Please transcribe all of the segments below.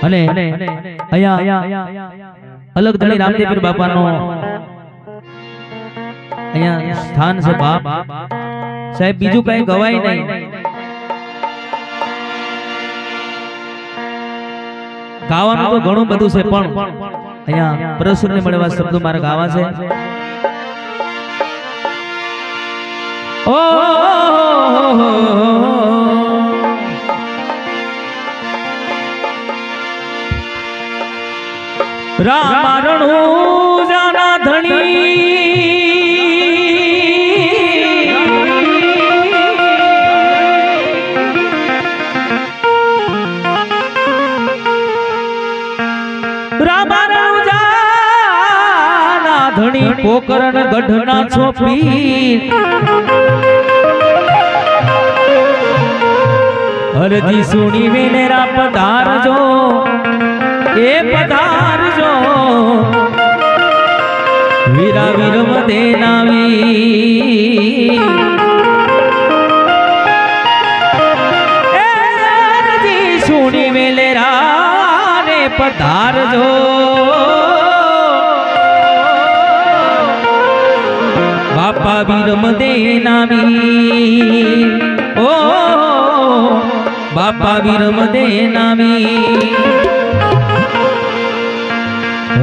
અને અહીંયા અલગ ધણી રામદેવપીર બાપાનો અહીંયા સ્થાન છે બાપ સાહેબ, બીજું કઈ ગવાય નહીં. ગાવાનું તો ઘણું બધું છે, પણ અહીંયા પરશુને મળવા શબ્દો મારે ગાવા છે. ઓ રામારણું જાના ધણી ધણી પોકરણ ગઢના છોપી અરજી સુણી વેનેરા પધારજો એ પધારજો વીરા વીર મદે નાવી અરજી સુણી વેલેરા રે પધારજો બાપા વીર મદે નામી ઓ બાપા વીર મદે નામી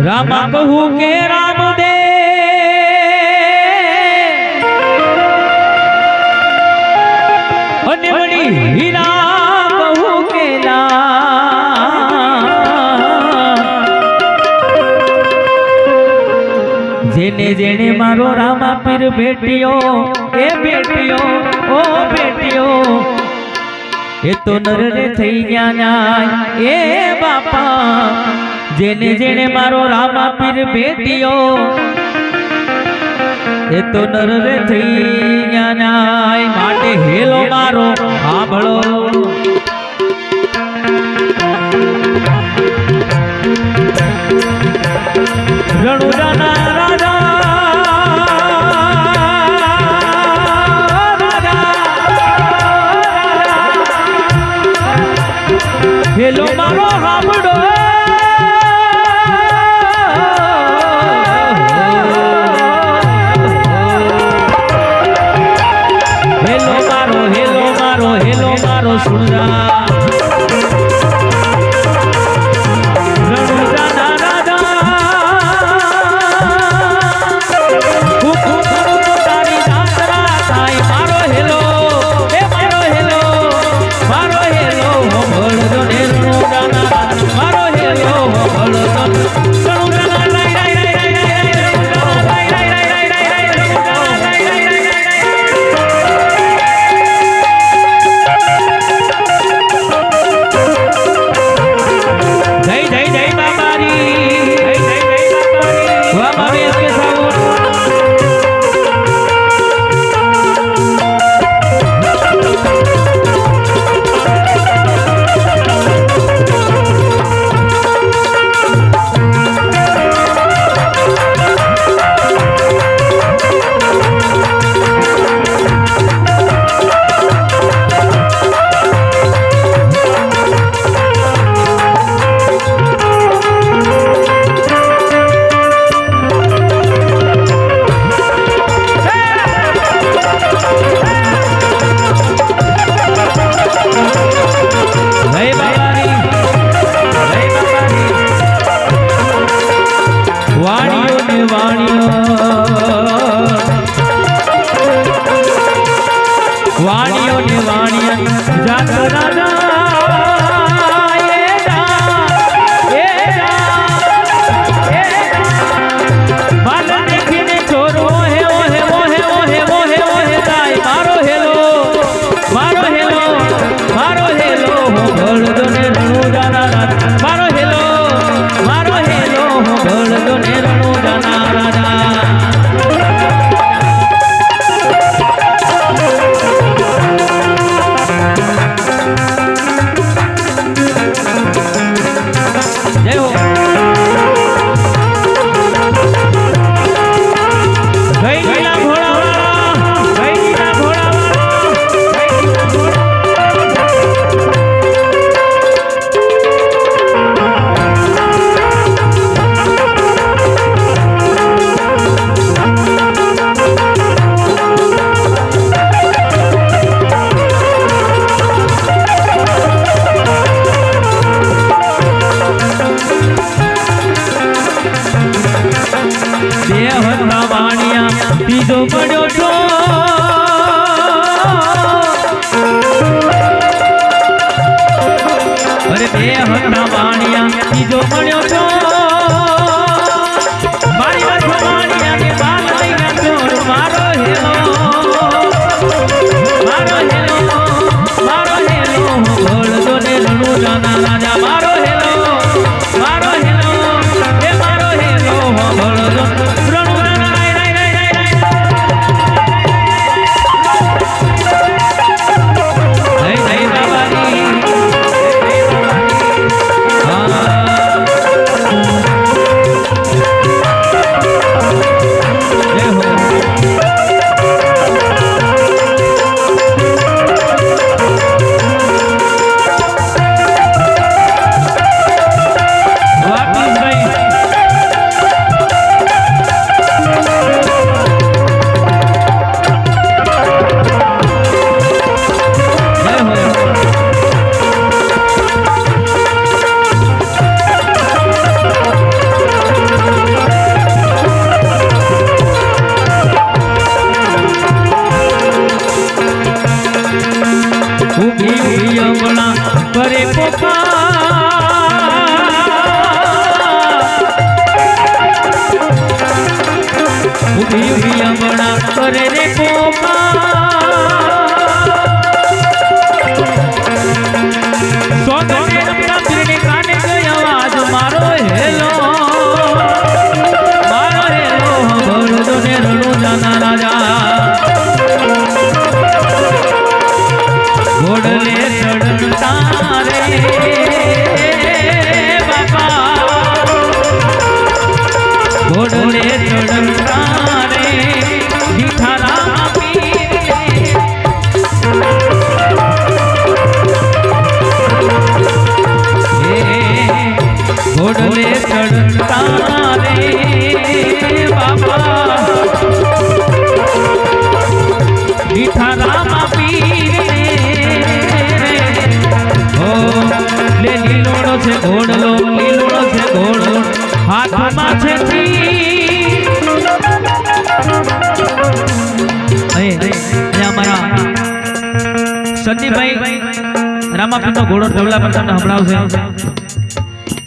રામા કહું કે રામ દે અને વળી હીરા કહું કે જેને જેને મારો રામાપીર ભેટ્યો એ ભેટ્યો ઓ ભેટ્યો એ તો નર રે થઈ ગયા ન્યાય એ બાપા જેને જેને મારો રામાપીર ભેટ્યો એ તો નર રે થઈ ગયા ન્યાય માટે હેલો મારો સાંભળો રણુજાના હેલો મારો હામડો હેલો મારો હેલો મારો હેલો મારો સુણરા વાણીઓ ને વાણિયા જાત રાજા उभी अमला करे उभी उभी अमला करे रे पोपा सोगने रमता पीरने काने गयो आज मारो हेलो भरदो ने रणु जाना राजा घोड़ले चढ़ता रे बापा घोड़ले चढ़ता रे दिखारा घोड़ले चढ़ता रे बापा दिखारा ले लीलोड़ो से घोड़लो लीलोड़ो से घोड़ो हाथ में छे हमारा संदीप भाई रामापीर नो घोड़ो ढोला पर तमने संभळावशे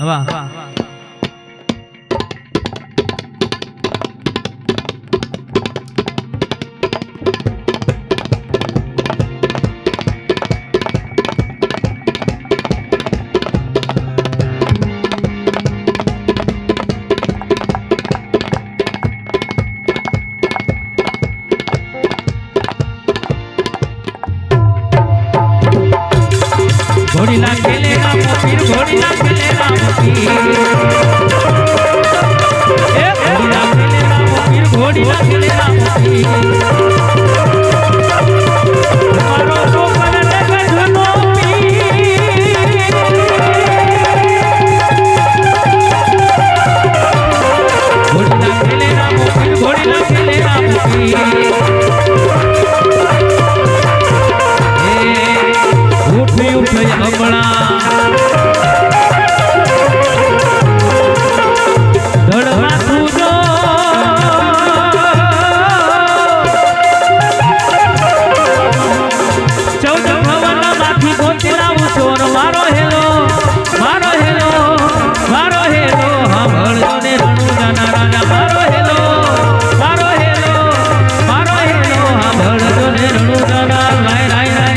वाह घोड़ी ना खेलेगा मोतीर घोड़ी ना खेलेगा मोतीर घोड़ी ना खेलेगा मोतीर घोड़ी ना खेलेगा मोतीर मारो तो करने गजनो घोड़ी ना खेलेगा मोतीर घोड़ी ना खेलेगा मोतीर उठ अमला धड़वा सूझो चौद भवन माथी गोचरा चोर मारो हेलो मारो हेलो मारो हेलो हाँ भड़ो ने रणु जाना राजा मारो हेलो मारो हेलो मारो हेलो हाँ भड़ो ने रणु जाना राय राय राय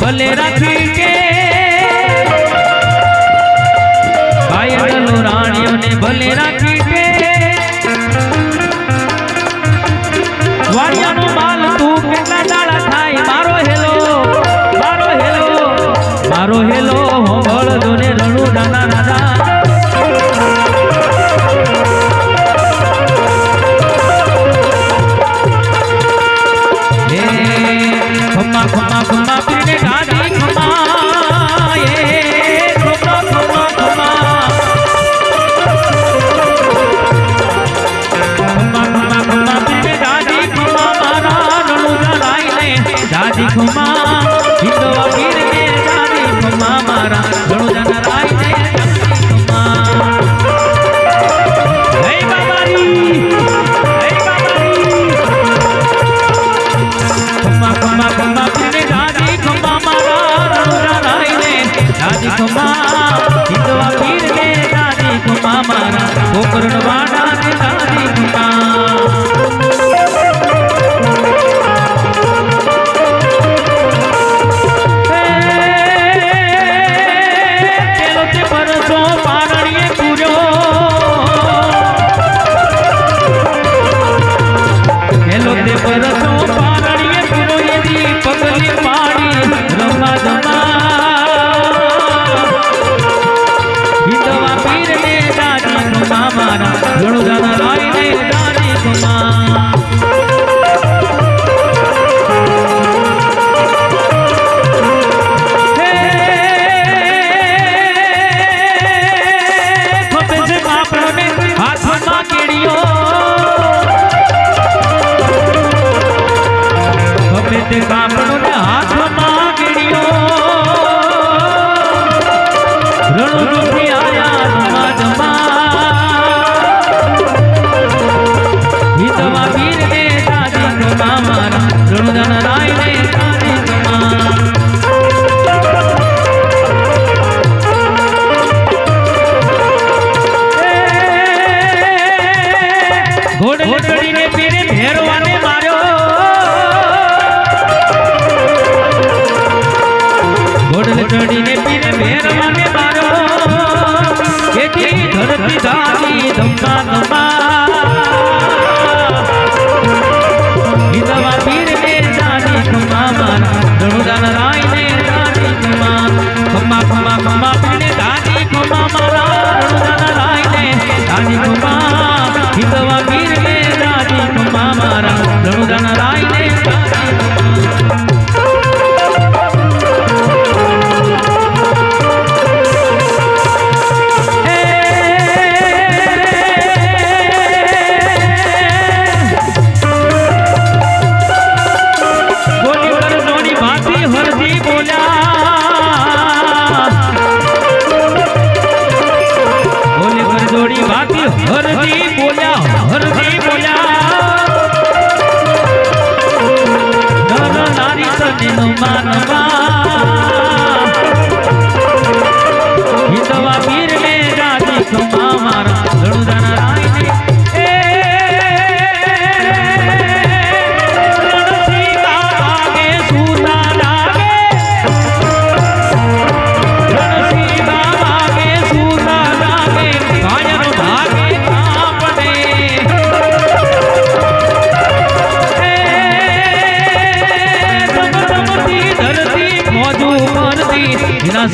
भले राखी के भाई रानियों ने भले राखी के वाड़िया नो माल तू केटला डाला थाय मारो हेलो मारो हेलो हो बळ दोने रणु दाना राजा खम्मा खम्मा खम्मा पीने दादी खम्मा ये खम्मा खम्मा खम्मा खम्मा खम्मा खम्मा पीने दादी खम्मा मारा रणु दाई ने दादी खम्मा हिंदवा पीर ने दादी खम्मा मारा रणु दाई ने दादी खम्मा हे बाबारी खम्मा खम्मा खम्मा पीने दादी खम्मा मारा रणु दाई ने दादी खम्मा हिंदवा पीर ने दादी खम्मा मारा गोकर्ण वाड़ा ने दादी खम्मा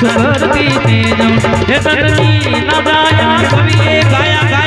करती तेज न जाया कविए गाया